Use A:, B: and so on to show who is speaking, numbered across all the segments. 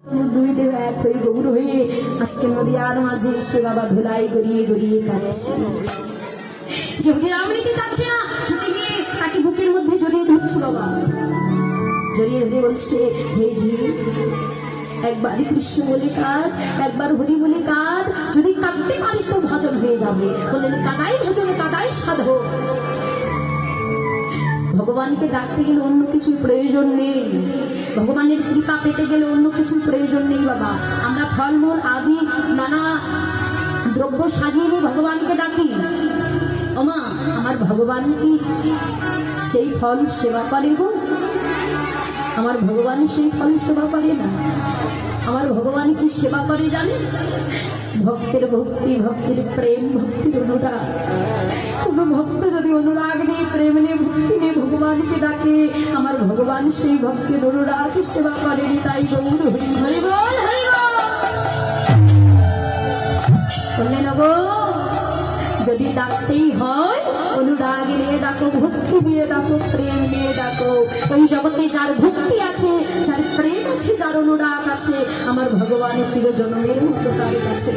A: দুই দেহ এক হয়ে গৌর হয়ে আজকে নদীয়ার মাঝে এসে বাবা ধুলাই গড়িয়ে গড়িয়ে কাঁদছে। যে রামনীতি কাঁদছে না, ছুটে গিয়ে তাকে বুকের মধ্যে জড়িয়ে ধরছে বাবা, জড়িয়ে ধরে বলছে, হে জি একবার কৃষ্ণ বলে কাঁদ, একবার হরি বলে কাঁদ, যদি কাঁদতে পারিস তো ভজন হয়ে যাবে। বললেন কাদাই ভজন কাদাই সাধক। ভগবানকে ডাকতে গেলে অন্য কিছুর প্রয়োজন নেই, ভগবানের কৃপা পেতে গেলে অন্য কিছুর প্রয়োজন নেই বাবা। আমরা ফলমূল আদি নানা দ্রব্য সাজিয়ে নিয়ে ভগবানকে ডাকি, ওমা আমার ভগবান কি সেই ফল সেবা করে গো? আমার ভগবান সেই ফল সেবা করে না। আমার ভগবান কি সেবা করে জানে? ভক্তের ভক্তি, ভক্তের প্রেম, ভক্তির অনুরাগ। কোন ভক্ত যদি অনুরাগ নেই, প্রেম নেই, ভক্তি নেই, ভগবানকে ডাকে, আমার ভগবান সেই ভক্তির অনুরাগ সেবা করেনি। তাই গৌর হরি হরি বল হরি বল বললেন, গো যদি ডাকতেই হয় অনুরাগ নিয়ে ডাকো, ভক্তি নিয়ে ডাকো, প্রেম নিয়ে ডাকো। ওই জগতে যার ভক্তি আছে, যার প্রেম আছে, যার অনুরাগ আছে, আমার ভগবানের চিরজন্মের মতো তার কাছে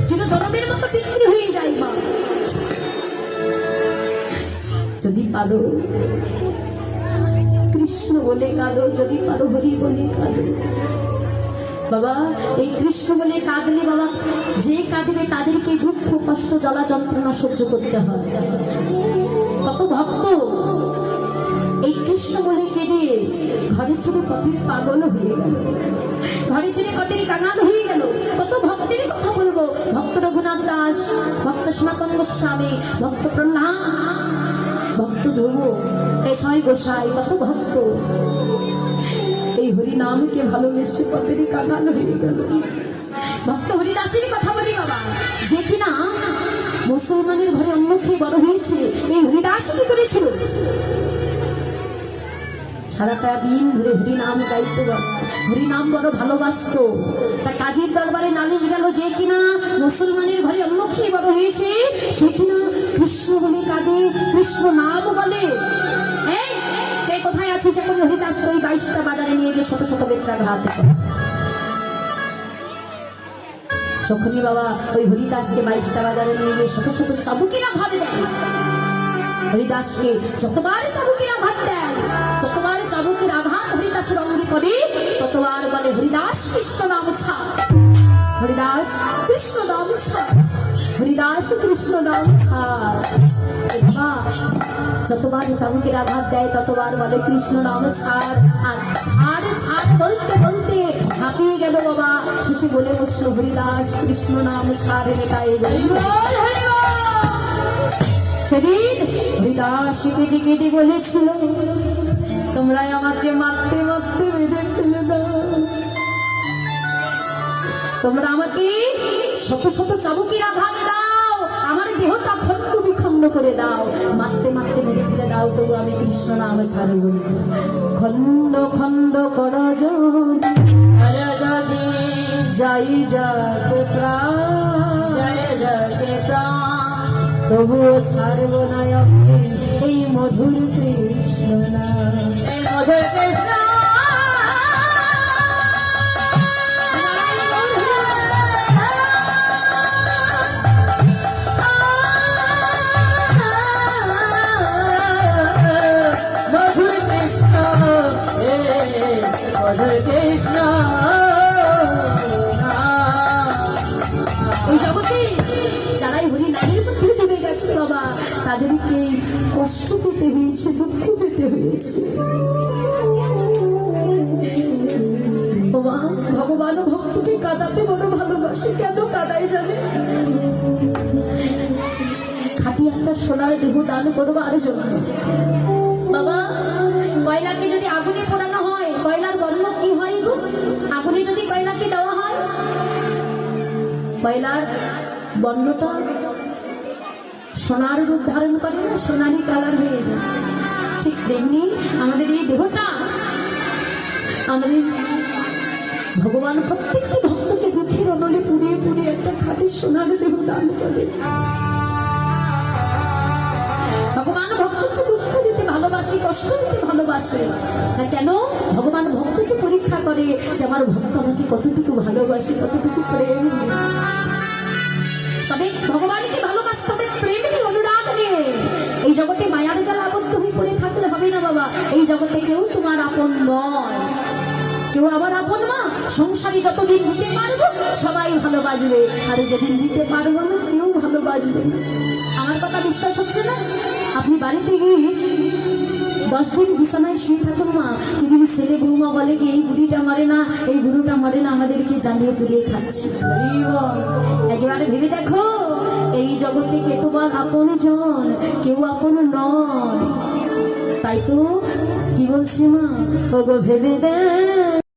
A: চিরজন্মের মতো বিক্রি হয়ে যায় মা। যদি পারো কৃষ্ণ বলে কাঁদো, যদি পারো হরি বলে কাঁদো বাবা। এই কৃষ্ণ বলে কাঁদলে বাবা, যে কাঁদবে তাদেরকে দুঃখ কষ্ট জ্বালা যন্ত্রণা সহ্য করতে হয়। কত ভক্ত এই কৃষ্ণ বলে কেঁদে ঘরে ছেড়ে পথের পাগল হয়ে গেল, ঘরে ছেড়ে পথের কাঙাল হয়ে গেল। কত ভক্তের কথা বলবো, ভক্ত রঘুনাথ দাস, ভক্ত সনাতন গোস্বামী, ভক্ত প্রহ্লাদ, ভক্ত ধ্রুব, কেশয় গোসাই, কত ভক্ত এই হরিনামকে ভালোবেসে পথেরই কাঙাল হয়ে গেল। ভক্ত হরিদাসের কথা বলি বাবা, যে কিনা মুসলমানের ঘরে অন্ন খেয়ে বড় হয়েছে। এই হরিদাস কি করেছিল? সারাটা দিন ধরে হরিনাম গাইত বাবা, হরিনাম বড় ভালোবাসত। তা কাজীর দরবারে নালিশ গেল, যে কিনা মুসলমানের ঘরে অন্ন খেয়ে বড় হয়েছে, সে কিনা কৃষ্ণ বলে কাঁদে, কৃষ্ণ নাম বলে। কোথায় আছে যখন হরিদাস ওই 22টা বাজারে নিয়ে গিয়ে শত শত বেত্রাঘাত করে। যখনই বাবা ওই হরিদাসকে 22টা বাজারে নিয়ে গিয়ে শত শত চাবুকিরা ভাত দেয়, হরিদাসকে যতবার চাবুকিরা ভাত দেয়, ততবার চাবুকের আঘাত হরিদাসের অঙ্গে করে, ততবার বলে হরিদাস কৃষ্ণ নাম ছাড়, হরিদাস কৃষ্ণ নাম ছাড়, হরিদাস কৃষ্ণ নাম ছাড়। যতবার চাবুকের আঘাত দেয় ততবার বলে কৃষ্ণ নাম ছাড়। আর ছাড় ছাড় বলতে বলতে হাঁপিয়ে গেল বাবা, শেষে বলে বসলো হরিদাস কৃষ্ণ নাম ছাড়। তাই সেদিন হরিদাস কেঁদে কেঁদে বলেছিল, তোমরা আমাকে মারতে মারতে মেরে ফেলে দাও, তোমরা আমাকে শত শত চাবুকের আঘাত দাও, আমার দেহটা খণ্ড বিখণ্ড করে দাও, মারতে মারতে মেরে ফেলে দাও, তবু আমি কৃষ্ণ নাম ছাড়ব। খণ্ড খণ্ড কর যাই যাকে প্রাণ, তবুও ছাড়ব না এই মধুর কৃষ্ণ নাম, এই মধুর কৃষ্ণ। এই জগতে যারাই হরিনামের মধ্যে ডুবে গেছে বাবা, তাদেরকে কষ্ট পেতে হয়েছে, দুঃখ পেতে হয়েছে। ভগবান ভক্তকে কাঁদাতে বড় ভালোবাসে। কেন কাঁদাই জানে? খাঁটি একটা সোনার দেহ দান করবার জন্য বাবা। কয়লাকে যদি আগুনে পোড়ানো হয়, কয়লার বর্ণ কি হয় গো? আগুনে যদি কয়লাকে দেওয়া হয়, কয়লার বর্ণটা সোনার রূপ ধারণ করে না, সোনালি কালার হয়ে যায়। ঠিক তেমনি আমাদের এই দেহটা, আমাদের ভগবান প্রত্যেকটি ভক্তকে দুঃখের অনলে পুড়িয়ে পুড়িয়ে একটা খাঁটি সোনার দেহ দান করে। ভগবান ভক্তকে দুঃখ দিতে ভালোবাসে, কষ্ট দিতে ভালোবাসে। কেন? ভগবান ভক্তকে পরীক্ষা করে যে আমার ভক্ত আমাকে কতটুকু ভালোবাসে, কতটুকু প্রেম। তবে ভগবানকে ভালোবাসতে হবে প্রেম নিয়ে, অনুরাগ নিয়ে। এই জগতে মায়ার জ্বালা আবদ্ধ হয়ে পড়ে থাকলে হবে না বাবা। এই জগতে কেউ তোমার আপন নয়, কেউ আমার আপন মা। সংসারে যতদিন দিতে পারবো সবাই ভালোবাসবে, আর যেদিন দিতে পারবো না কেউ ভালোবাসবে না। আমার কথা বিশ্বাস হচ্ছে না? আপনি বাড়িতে গিয়ে 10 দিন বিছানায় শুয়ে থাকুন মা, সেদিন ছেলে বৌমা বলে কি এই বুড়িটা মরে না, এই বুড়োটা মরে না, আমাদেরকে জ্বালিয়ে তুলিয়ে খাচ্ছে। একেবারে ভেবে দেখো, এই জগতে কে তোমার আপন জন, কেউ আপন নয়। তাই তো কি বলছি মা, ওগো ভেবে দেখ।